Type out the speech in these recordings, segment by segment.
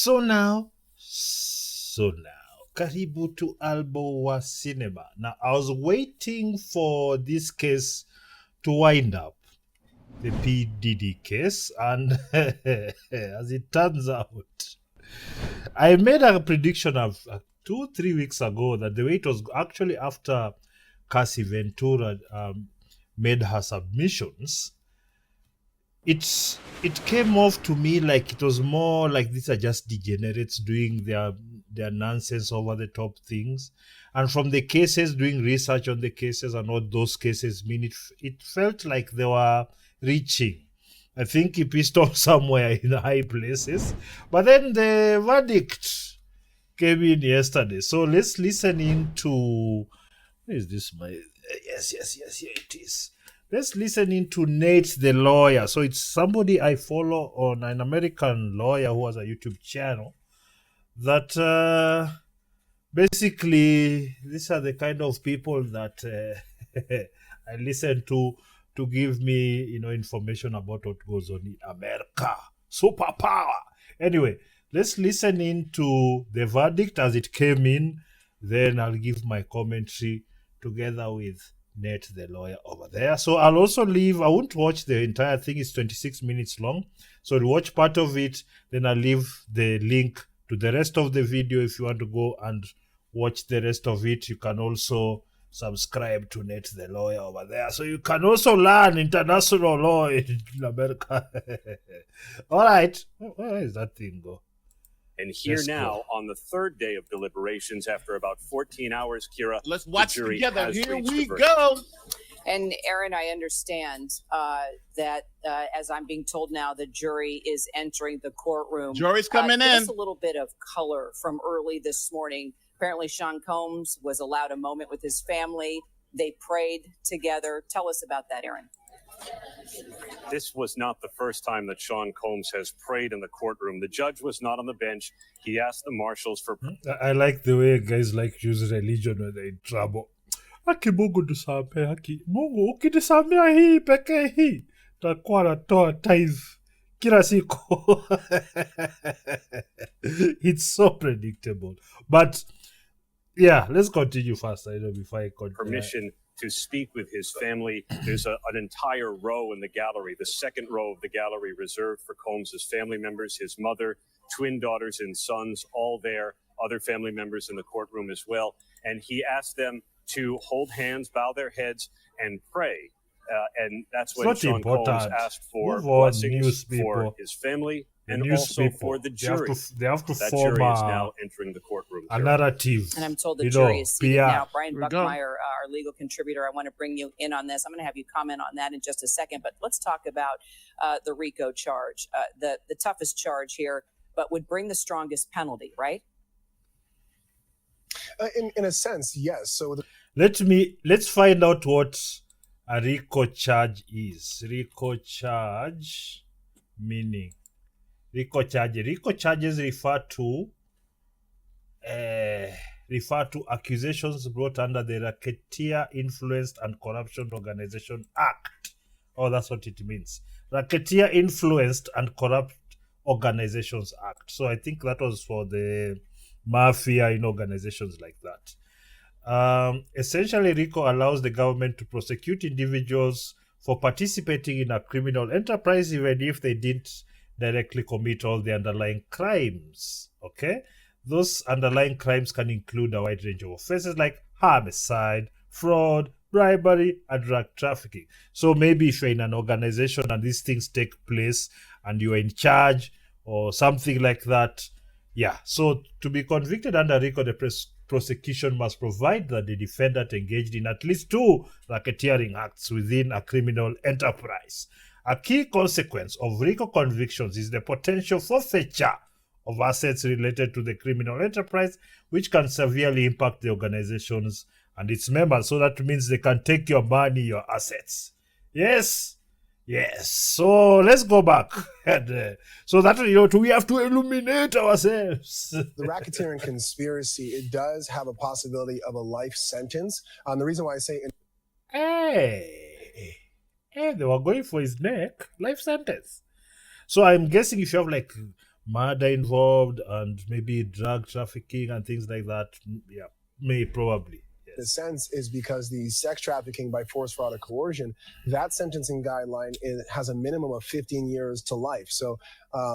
So now, karibu to Albo wa Cinema. Now, I was waiting for this case to wind up, the P. Diddy case, and as it turns out, I made a prediction of 2-3 weeks ago that the way it was actually after Cassie Ventura made her submissions. It came off to me like it was more like these are just degenerates doing their nonsense over the top things, and from the cases, doing research on the cases and what those cases mean, it felt like they were reaching. I think he pissed off somewhere in the high places, but then the verdict came in yesterday. So let's listen into. Where is this? Yes, here it is. Let's listen into Nate the lawyer. So it's somebody I follow on, an American lawyer who has a YouTube channel that basically these are the kind of people that I listen to give me information about what goes on in America. Superpower. Anyway, let's listen into the verdict as it came in. Then I'll give my commentary together with Nate the lawyer over there. So I'll also leave. I won't watch the entire thing. It's 26 minutes long. So I'll watch part of it. Then I'll leave the link to the rest of the video. If you want to go and watch the rest of it, you can also subscribe to Nate the lawyer over there. So you can also learn international law in America. All right. Where is that thing go? And here Let's now, go. on the third day of deliberations, after about 14 hours, Kira, Let's watch the jury together. has Here reached we a verdict. go. And Aaron, I understand that as I'm being told now, the jury is entering the courtroom. Jury's coming Give in. us a little bit of color from early this morning. Apparently, Sean Combs was allowed a moment with his family. They prayed together. Tell us about that, Aaron. This was not the first time that Sean Combs has prayed in the courtroom. The judge was not on the bench. He asked the marshals for I like the way guys like use religion when they're in trouble. Haki Mungu tusamee, haki Mungu ukitusamea hii pekee hii takuwa natoa tithe kila siku. It's so predictable. But yeah, let's continue first. I know before I continue. permission to speak with his family. There's an entire row in the gallery, the second row of the gallery reserved for Combs' family members, his mother, twin daughters and sons, all there, other family members in the courtroom as well. And he asked them to hold hands, bow their heads, and pray. And that's when not Sean important. Combs asked for Move on, blessings news people. for his family The and news also people, for the they have jury. to, they have to That form jury is now entering the courtroom. a narrative. And I'm told the You jury know, is seated PR. now. Brian Here we go. Buckmeyer, our legal contributor, I want to bring you in on this. I'm going to have you comment on that in just a second. But let's talk about the RICO charge, the toughest charge here, but would bring the strongest penalty, right? In a sense, yes. So Let's find out what a RICO charge is. RICO charge meaning. RICO charges refer to accusations brought under the Racketeer Influenced and Corruption Organization Act. Oh, that's what it means. Racketeer Influenced and Corrupt Organizations Act. So I think that was for the mafia in organizations like that. Essentially, RICO allows the government to prosecute individuals for participating in a criminal enterprise even if they didn't directly commit all the underlying crimes. Okay? Those underlying crimes can include a wide range of offenses like homicide, fraud, bribery, and drug trafficking. So maybe if you're in an organization and these things take place and you're in charge or something like that, yeah. So to be convicted under RICO, the prosecution must provide that the defendant engaged in at least 2 racketeering acts within a criminal enterprise. A key consequence of RICO convictions is the potential forfeiture of assets related to the criminal enterprise, which can severely impact the organizations and its members. So that means they can take your money, your assets. Yes. So let's go back. And, so that, we have to illuminate ourselves. the racketeering conspiracy, it does have a possibility of a life sentence. The reason why I say Hey, they were going for his neck. Life sentence. So I'm guessing if you have like murder involved and maybe drug trafficking and things like that. Yeah, probably. The sense is because the sex trafficking by force, fraud, or coercion, that sentencing guideline has a minimum of 15 years to life. So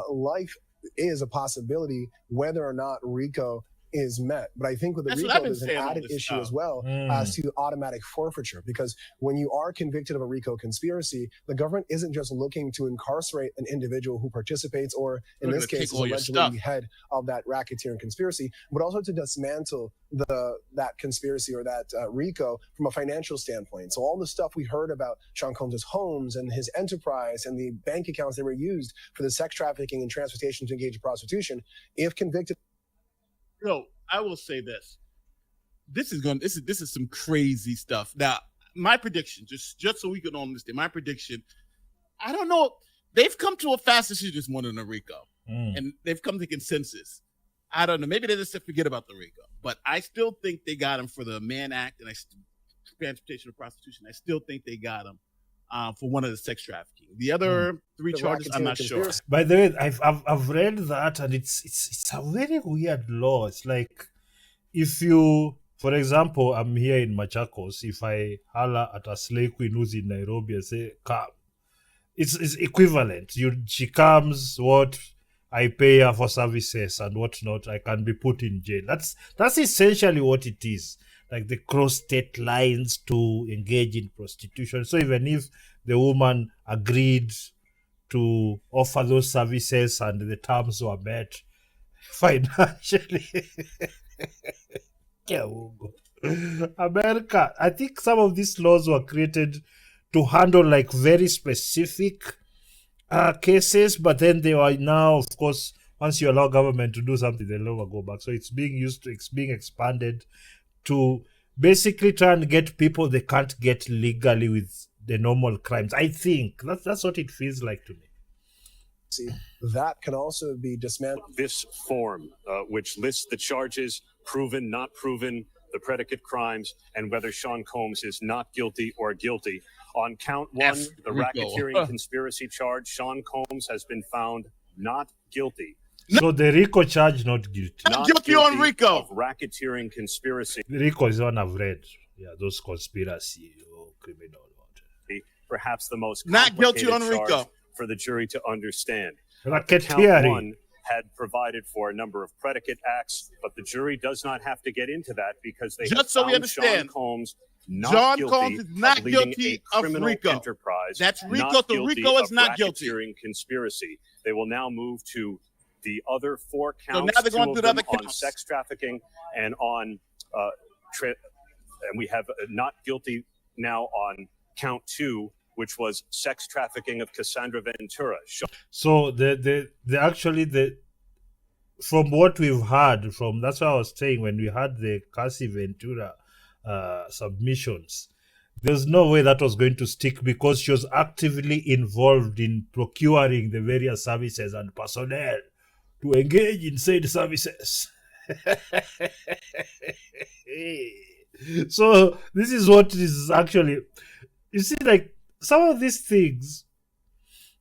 life is a possibility whether or not RICO is met. But I think with the RICO, there's an added issue as well as to automatic forfeiture, because when you are convicted of a RICO conspiracy, the government isn't just looking to incarcerate an individual who participates or, in this case, is allegedly the head of that racketeering conspiracy, but also to dismantle that conspiracy or that RICO from a financial standpoint. So all the stuff we heard about Sean Combs' homes and his enterprise and the bank accounts that were used for the sex trafficking and transportation to engage in prostitution, if convicted. I will say this. This is some crazy stuff. Now, my prediction, just so we can all understand, my prediction, I don't know. They've come to a fast decision this morning on RICO, and they've come to consensus. I don't know. Maybe they just forget about the RICO, but I still think they got him for the Mann Act and transportation of prostitution. I still think they got him for one of the sex trafficking. The other three charges, I'm not sure. By the way, I've read that, and it's a very weird law. It's like if you, for example, I'm here in Machakos. If I holler at a slave queen who's in Nairobi and say, "Come," it's equivalent. She comes, I pay her for services and whatnot, I can be put in jail. That's essentially what it is. Like they cross state lines to engage in prostitution. So even if the woman agreed to offer those services and the terms were met financially, America, I think some of these laws were created to handle like very specific cases, but then they are now, of course, once you allow government to do something, they'll never go back. So it's being expanded to basically try and get people they can't get legally with the normal crimes. I think that's what it feels like to me. See, that can also be dismantled. This form, which lists the charges, proven, not proven, the predicate crimes, and whether Sean Combs is not guilty or guilty. On count one, the racketeering conspiracy charge, Sean Combs has been found not guilty. So the RICO charge, not guilty. Not guilty on RICO. Of racketeering conspiracy. The RICO is one I've read. Yeah, those conspiracy or criminal. Perhaps the most not guilty on RICO for the jury to understand. Racketeering. Count one had provided for a number of predicate acts, but the jury does not have to get into that because they just so we understand. Sean Combs John Combs is not guilty of RICO. Enterprise, that's RICO. The RICO is not guilty. Conspiracy. They will now move to the other four counts. So now they're going to the other counts on sex trafficking and on and we have not guilty now on count two, which was sex trafficking of Cassandra Ventura. So the from what we've heard from, that's what I was saying when we had the Cassie Ventura submissions, there's no way that was going to stick because she was actively involved in procuring the various services and personnel to engage in said services. So this is what is actually, you see, like some of these things,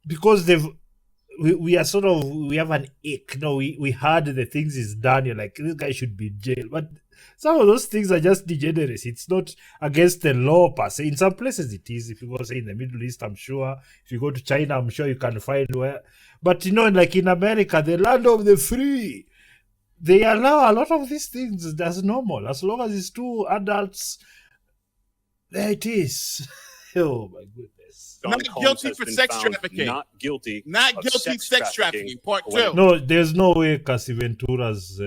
because we have an ick. No, we heard the things he's done. You're like, this guy should be in jail. But some of those things are just degeneracy. It's not against the law per se. In some places it is. If you go, say, in the Middle East, I'm sure. If you go to China, I'm sure you can find where. But, like in America, the land of the free, they allow a lot of these things as normal. As long as it's two adults, there it is. Oh, my goodness. John not Combs guilty for sex trafficking. Not guilty. Not guilty sex trafficking. Part two. No, there's no way Cassie Ventura's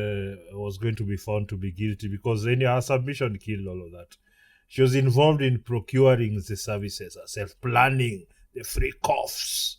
was going to be found to be guilty because her submission killed all of that. She was involved in procuring the services herself, planning the free coughs.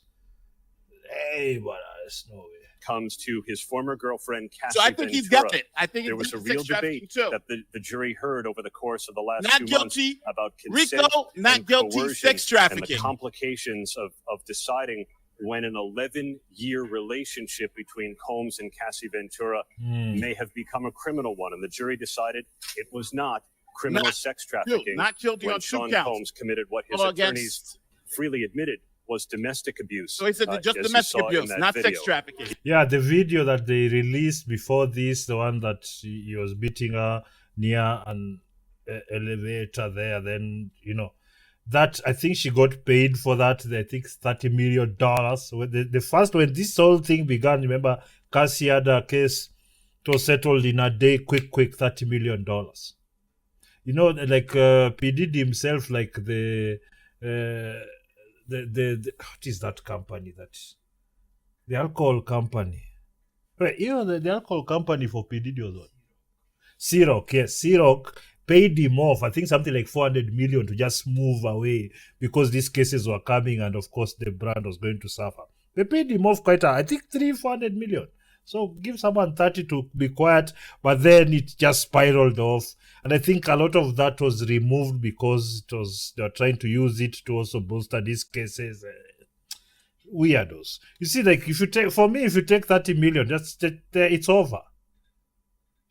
Hey, but there's no way. Comes to his former girlfriend, Cassie So I think Ventura. he's got it. I think there was a real debate that the jury heard over the course of the last not 2 guilty, months about consent RICO, not guilty, sex trafficking. And the complications of deciding when an 11-year relationship between Combs and Cassie Ventura may have become a criminal one. And the jury decided it was not criminal sex trafficking not guilty when on Sean two counts. Combs committed what his attorneys freely admitted was domestic abuse. So he said just as you domestic saw in abuse, that not video. sex trafficking. Yeah, the video that they released before this, the one that he was beating her near an elevator there, then, that I think she got paid for that. I think $30 million. The first, when this whole thing began, remember, Cassie had a case, it was settled in a day, quick, $30 million. Like P. Diddy himself, like the what is that company the alcohol company? Wait, the alcohol company for P. Diddy was what? Ciroc, yes. Ciroc paid him off, I think something like 400 million to just move away because these cases were coming and of course the brand was going to suffer. They paid him off I think 400 million. So give someone 30 to be quiet, but then it just spiraled off. And I think a lot of that was removed because they were trying to use it to also bolster these cases. Weirdos. You see, like if you take 30 million, it's over.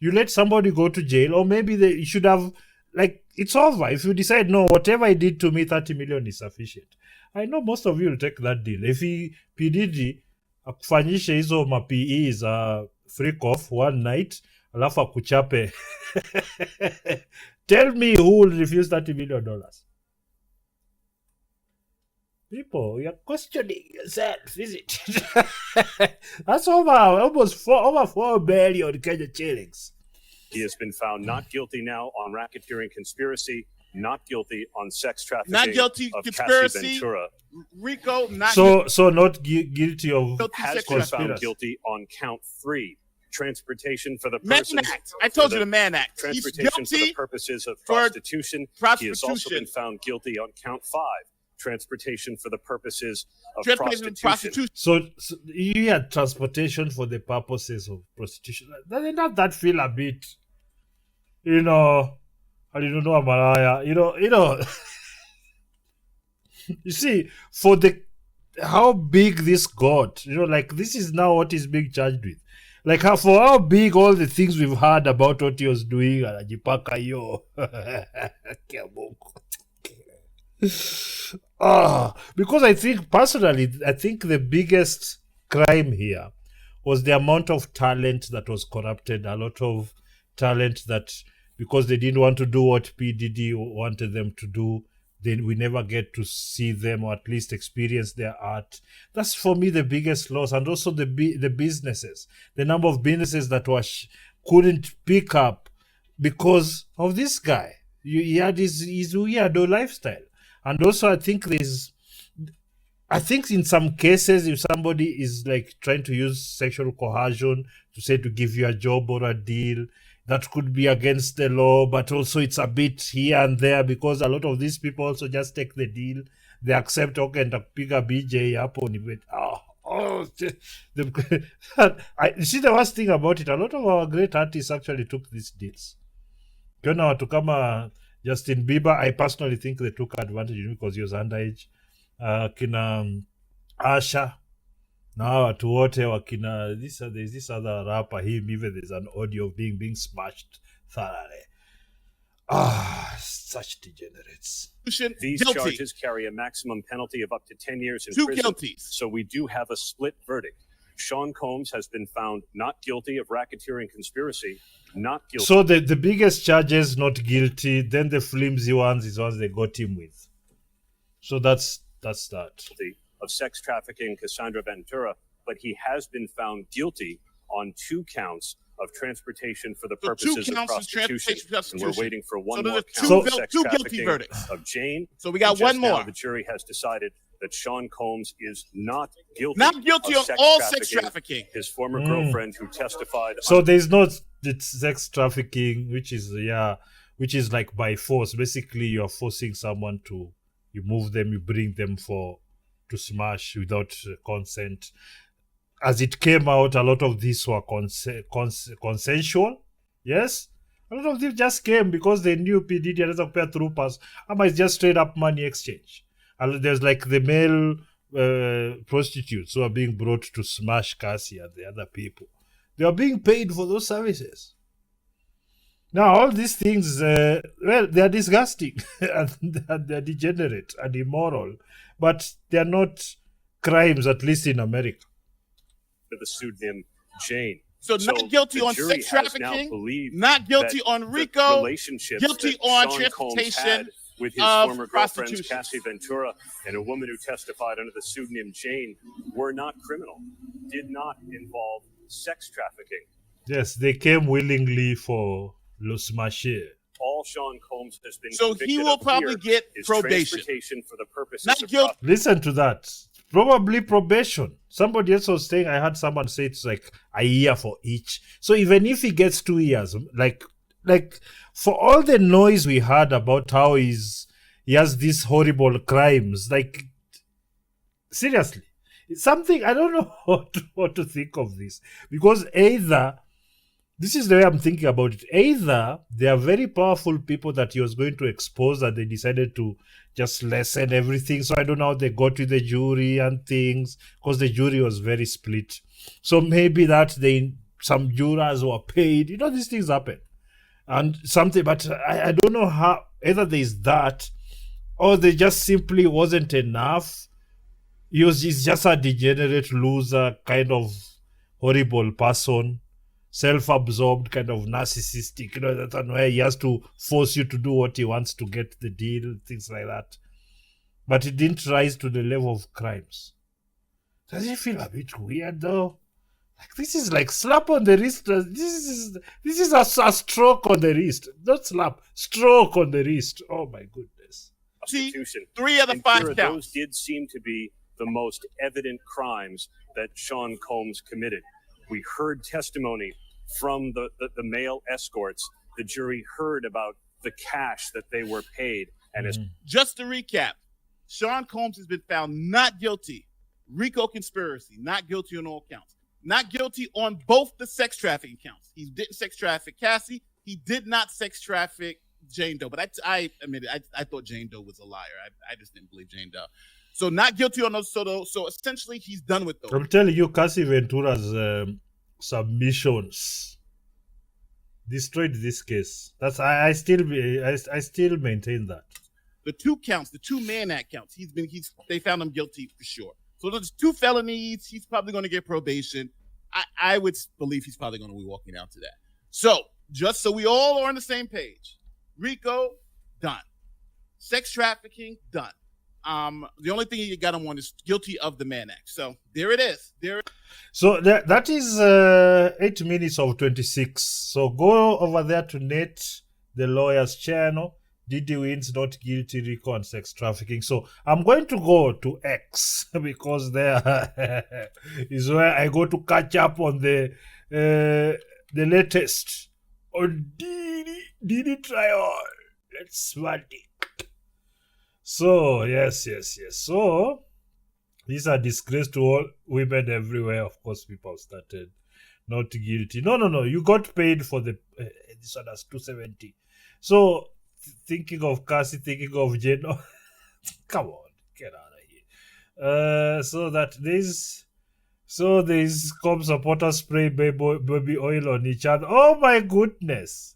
You let somebody go to jail, or maybe you should have, like, it's over. If you decide, no, whatever he did to me, 30 million is sufficient. I know most of you will take that deal. If P. Diddy akufanyishe hizo ma-PE za freak off one night, alafu akuchape. Tell me who will refuse $30 million. People, you're questioning yourself, is it? That's over 4 billion Kenya shillings. He has been found not guilty now on racketeering conspiracy, not guilty on sex trafficking. Not guilty of conspiracy. Cassie Ventura. RICO, not so not guilty of has been found guilty on count 3. Transportation for the Mann person. Act. I told you the Mann Act. Transportation for the purposes of prostitution. He has also been found guilty on count 5. Transportation for the purposes of prostitution. So you had transportation for the purposes of prostitution. Doesn't that feel a bit, I don't know, Malaya, you see, for how big this got, like this is now what he's being charged with. Like for how big all the things we've heard about what he was doing, because I think the biggest crime here was the amount of talent that was corrupted. A lot of talent that, because they didn't want to do what P. Diddy wanted them to do, then we never get to see them or at least experience their art. That's for me the biggest loss. And also the businesses, the number of businesses that couldn't pick up because of this guy. He had his weirdo lifestyle. And also I think in some cases, if somebody is like trying to use sexual coercion to give you a job or a deal, that could be against the law, but also it's a bit here and there because a lot of these people also just take the deal. They accept, okay, and pick a BJ up on it. You see, the worst thing about it, a lot of our great artists actually took these deals. Kiona watu kama Justin Bieber, I personally think they took advantage of him because he was underage. Kina Asha, now watu wote wakina there's this other rapper, even there's an audio of being smashed thoroughly. Such degenerates. These charges carry a maximum penalty of up to 10 years in prison. Guilties. So we do have a split verdict. Sean Combs has been found not guilty of racketeering conspiracy, not guilty. So the biggest charges, not guilty. Then the flimsy ones is ones they got him with. So that's that. Of sex trafficking, Cassandra Ventura, but he has been found guilty on 2 counts of transportation for the purposes of prostitution. And we're waiting for one more count of sex guilty verdicts of Jane. So we got one more. Now the jury has decided that Sean Combs is not guilty. Not guilty of all sex trafficking. His former girlfriend who testified. So there's not sex trafficking, which is like by force. Basically, you're forcing someone you move them, you bring them to smash without consent. As it came out, a lot of these were consensual. Yes? A lot of them just came because they knew P. Diddy anaweza kupea through pass. Ama it's just straight up money exchange. And there's like the male prostitutes who are being brought to smash Cassie and the other people. They are being paid for those services. Now, all these things, well, they are disgusting and they're degenerate and immoral, but they're not crimes, at least in America. The pseudonym Jane. So not guilty the on jury sex has now trafficking, believed not guilty that on the RICO, relationships guilty that on Sean Combs transportation had with his of former girlfriends, prostitution. Cassie Ventura and a woman who testified under the pseudonym Jane, were not criminal, did not involve sex trafficking. Yes, they came willingly for Los Maché. All Sean Combs has been So convicted he will of probably here get is probation. transportation for the purposes Not of guilty. Listen to that. Probably probation. Somebody else was saying, I heard someone say it's like a year for each. So even if he gets 2 years, like for all the noise we heard about how he has these horrible crimes, like seriously, it's something I don't know what to think of this, because either this is the way I'm thinking about it. Either they are very powerful people that he was going to expose and they decided to just lessen everything. So I don't know how they got to the jury and things, because the jury was very split. So maybe that some jurors were paid. You know, these things happen. And something, but I don't know how, either there is that, or they just simply wasn't enough. He's just a degenerate loser, kind of horrible person, self-absorbed, kind of narcissistic, you know, that one where he has to force you to do what he wants to get the deal, things like that. But it didn't rise to the level of crimes. Does it feel a bit weird though? Like, this is like slap on the wrist. This is a stroke on the wrist. Not slap, stroke on the wrist. Oh my goodness. See, prostitution. 3 of the And 5 Kira, counts. those did seem to be the most evident crimes that Sean Combs committed. We heard testimony from the male escorts. The jury heard about the cash that they were paid. And as Just to recap, Sean Combs has been found not guilty. RICO conspiracy, not guilty on all counts. Not guilty on both the sex trafficking counts. He didn't sex traffic Cassie. He did not sex traffic Jane Doe. But I admit it, I thought Jane Doe was a liar. I just didn't believe Jane Doe. So not guilty on those. So essentially, he's done with those. I'm telling you, Cassie Ventura's submissions destroyed this case. That's I still maintain that. The 2 counts, the 2 Mann Act counts, they found him guilty for sure. So there's 2 felonies. He's probably going to get probation. I would believe he's probably going to be walking out to that. So just so we all are on the same page, RICO, done. Sex trafficking, done. The only thing you got him on is guilty of the Mann Act. So there it is. So that is 8 minutes of 26. So go over there to Nate, the lawyer's channel. Diddy wins not guilty, RICO and sex trafficking. So I'm going to go to X because there is where I go to catch up on the latest on Diddy trial. Let's smash it. So yes. So these are disgrace to all women everywhere. Of course, people started not guilty. No. You got paid for the this one has 270. So thinking of Cassie, thinking of Jeno. Come on, get out of here. So there's come supporters spray baby oil on each other. Oh my goodness.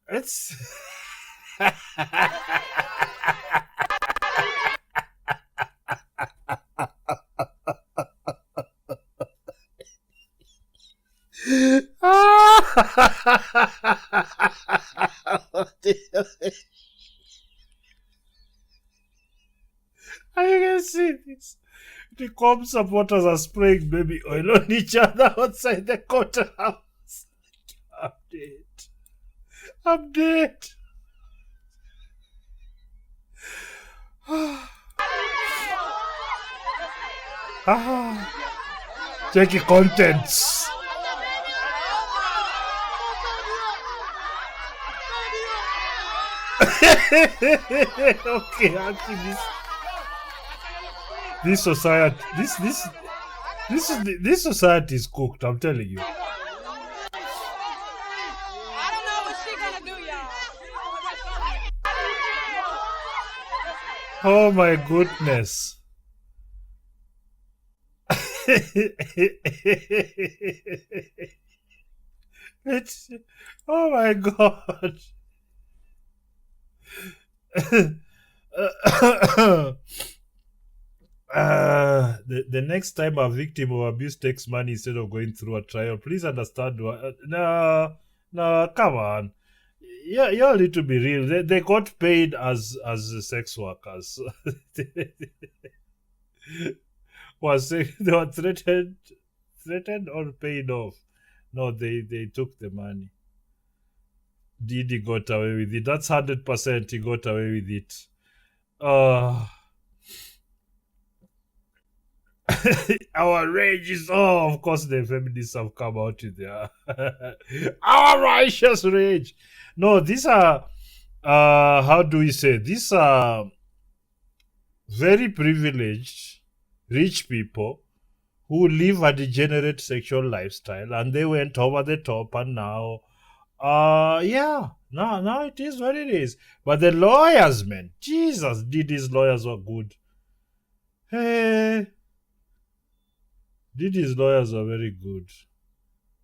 It's I can see this. The COP supporters are spraying baby oil on each other outside the courthouse. I'm dead. Check the contents. Okay, actually, this society, this society is cooked. I'm telling you. I don't know what she gonna do, y'all. Oh my goodness. It's, oh my God. The next time a victim of abuse takes money instead of going through a trial, please understand. No, come on. Yeah, you all need to be real. They got paid as sex workers. They were threatened or paid off. No, they took the money. Diddy got away with it. That's 100%. He got away with it. Our rage is of course the feminists have come out with their our righteous rage. No, these are how do we say, these are very privileged rich people who live a degenerate sexual lifestyle, and they went over the top, and now now it is what it is. But the lawyers, man, Jesus, Diddy's lawyers were good. Hey, Diddy's lawyers are very good.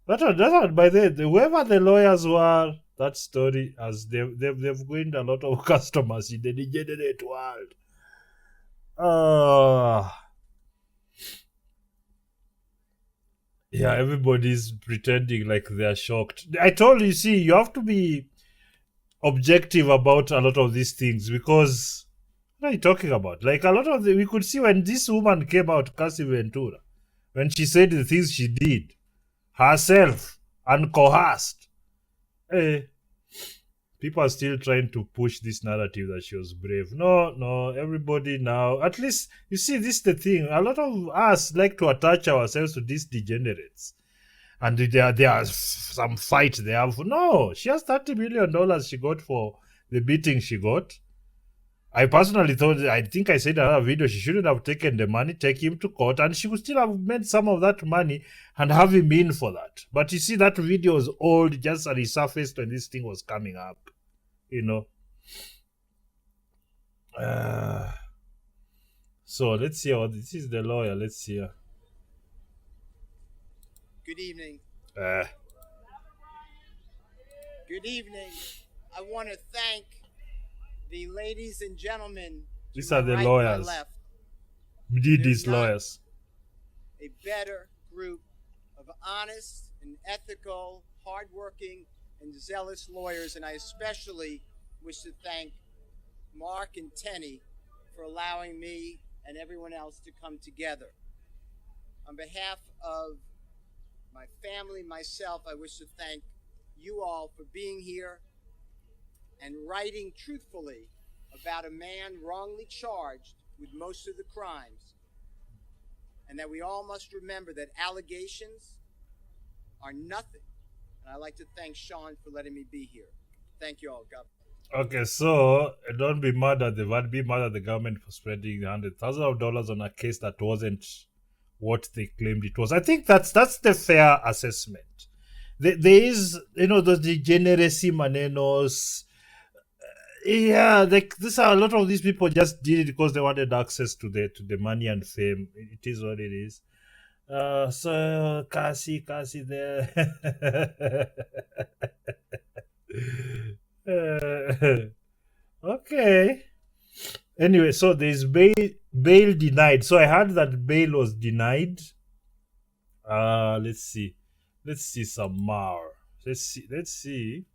That by the whoever the lawyers were, that story as they've gained a lot of customers in the degenerate world. Yeah, everybody's pretending like they're shocked. I told you, see, you have to be objective about a lot of these things, because what are you talking about? Like, a lot of we could see when this woman came out, Cassie Ventura, when she said the things she did herself, uncoerced. People are still trying to push this narrative that she was brave. No, everybody now, at least, you see, this is the thing. A lot of us like to attach ourselves to these degenerates. And there are some fight they have. No, she has $30 million she got for the beating she got. I personally I think I said in another video, she shouldn't have taken the money, take him to court, and she would still have made some of that money and have him in for that. But you see, that video is old, just resurfaced when this thing was coming up, you know. So let's see. This is the lawyer. Let's see. Good evening. Good evening. I want to thank the ladies and gentlemen. These are the lawyers. Diddy's lawyers. A better group of honest and ethical, hardworking, and zealous lawyers, and I especially wish to thank Mark and Tenny for allowing me and everyone else to come together. On behalf of my family, myself, I wish to thank you all for being here and writing truthfully about a man wrongly charged with most of the crimes, and that we all must remember that allegations are nothing. And I'd like to thank Sean for letting me be here. Thank you all. God bless. Okay, so don't be mad at the government for spending $100,000 on a case that wasn't what they claimed it was. I think that's the fair assessment. There is, those degeneracy manenos. These are a lot of these people just did it because they wanted access to the money and fame. It is what it is. So Cassie there. Okay. Anyway, so there's bail denied. So I heard that bail was denied. Let's see some more. Let's see.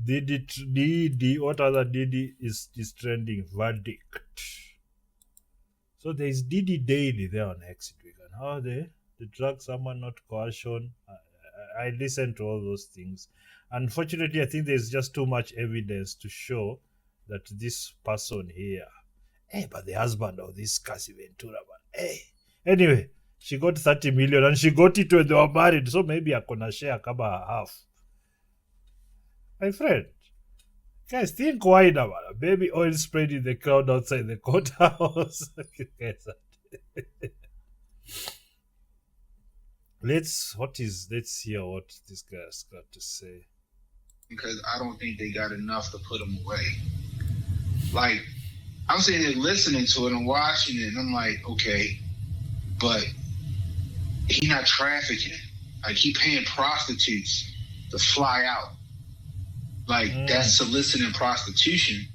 Diddy, what other Diddy is trending? Verdict. So there's Diddy Daily there on Exit Weekend. How they drug someone, not coercion. I listened to all those things. Unfortunately, I think there's just too much evidence to show that this person here, but the husband of this Cassie Ventura, anyway, she got 30 million and she got it when they were married, so maybe I'm gonna share kaba half. My friend, guys, think wide about it. Baby oil sprayed in the crowd outside the courthouse. Let's hear what this guy's got to say. Because I don't think they got enough to put him away. Like, I'm sitting there listening to it and watching it, and I'm like, okay, but he not trafficking. Like, he paying prostitutes to fly out. Like, that's soliciting prostitution.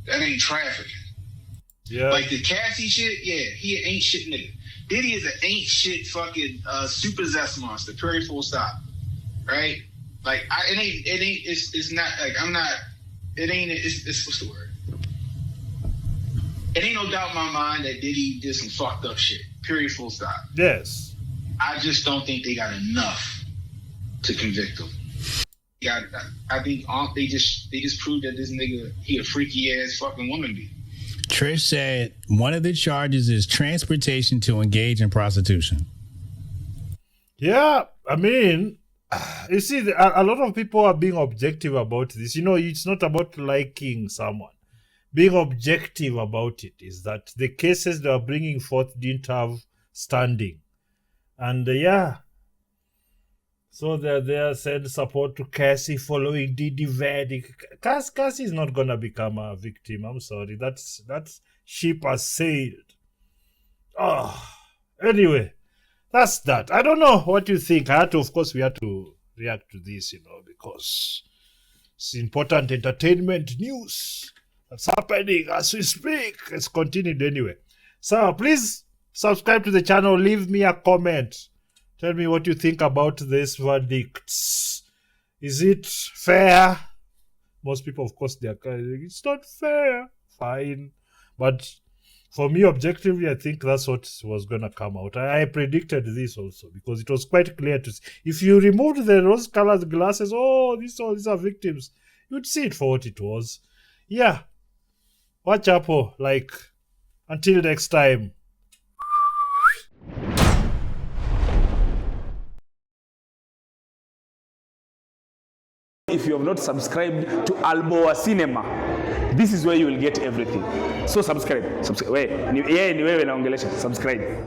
That ain't trafficking. Yeah. Like the Cassie shit, yeah, he an ain't shit nigga. Diddy is an ain't shit fucking super zest monster, period, full stop. Right? Like, it's not, like, I'm not, it's what's the word? It ain't no doubt in my mind that Diddy did some fucked up shit, period, full stop. Yes. I just don't think they got enough to convict him. Yeah, I think they just proved that this nigga, he a freaky ass fucking woman beater. Trish said one of the charges is transportation to engage in prostitution. Yeah, I mean, you see, a lot of people are being objective about this. You know, it's not about liking someone. Being objective about it is that the cases they are bringing forth didn't have standing. And yeah, so they're there send support to Cassie following Diddy verdict. Cassie is not going to become a victim. I'm sorry. That's ship has sailed. Oh, anyway, that's that. I don't know what you think. Of course, we had to react to this, you know, because it's important entertainment news that's happening as we speak. It's continued anyway. So please subscribe to the channel. Leave me a comment. Tell me what you think about this verdict. Is it fair? Most people, of course, they are it's not fair. Fine. But for me, objectively, I think that's what was going to come out. I predicted this also because it was quite clear to see. If you removed the rose-colored glasses, all these are victims, you'd see it for what it was. Yeah. Watch out, like, until next time. If you have not subscribed to Alboa Cinema, this is where you will get everything. So subscribe. Subscribe. Subscribe.